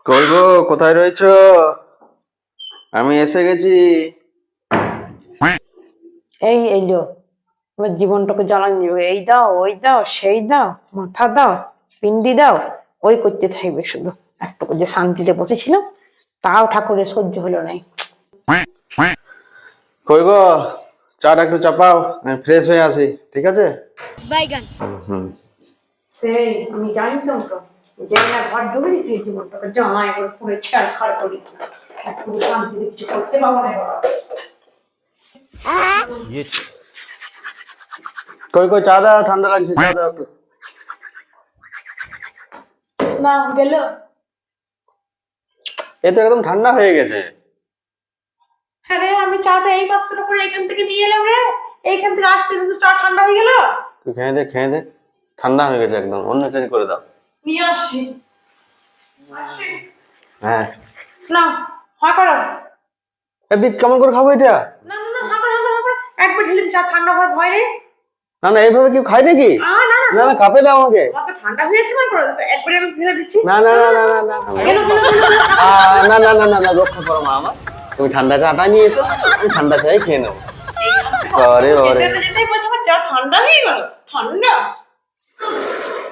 কই গো, কোথায় রয়েছো? আমি এসে গেছি। এই এলো, এবার জীবনটাকে জ্বালানি দিবে। এই দাও, ওই দাও, সেই দাও, মাথা দাও, পিন্ডি দাও, ওই করতে থাকবে শুধু। একটু যে শান্তিতে বসেছিলাম, তাও ঠাকুরের সহ্য হলো নাই। কই গো, চাটা একটু চাপাও, আমি ফ্রেশ হয়ে আসি, ঠিক আছে? বাইগান। হুম। সেই আমি জানতাম তো, জানি না ঘর ঢুকে সেই জীবনটাকে জামাই করে পুরো ছেড়খাড় করি, একটু শান্তিতে কিছু করতে পারবো না বাবা। কই কই, চা দাও, ঠান্ডা লাগছে, চা দাও একটু। না গেল। এ তো একদম ঠান্ডা হয়ে গেছে। হ্যাঁ রে, আমি চাটা এই মাত্র করে এখান থেকে নিয়ে এলাম রে। এইখান থেকে আসতে কিন্তু চা ঠান্ডা হয়ে গেল। তুই খেয়ে দে, খেয়ে দে, ঠান্ডা হয়ে গেছে একদম, অন্য চেঞ্জ করে দাও। নিয়ে আসছি। হ্যাঁ। না, হা করো। এদিক কেমন করে খাবো এটা? না না না, হা করো, হা করো, হা করো। একবার ঢেলে চা ঠান্ডা হওয়ার ভয় নেই। না না, এইভাবে কেউ খায় নাকি? না না না না, কাপে দাও আমাকে। মাথা ঠান্ডা হয়েছে মানে করো, একবারে আমি ফেলে দিচ্ছি। না না না না না না না। গেলো গেলো না না না না না, রক্ষা করো মা আমার। তুমি ঠান্ডা চাটা নিয়ে এসো, আমি ঠান্ডা চাই খেয়ে নেবো। বাবারে বাবারে। যেতে যেতে বলছি আমার চা ঠান্ডা হয়ে গেল। ঠান্ডা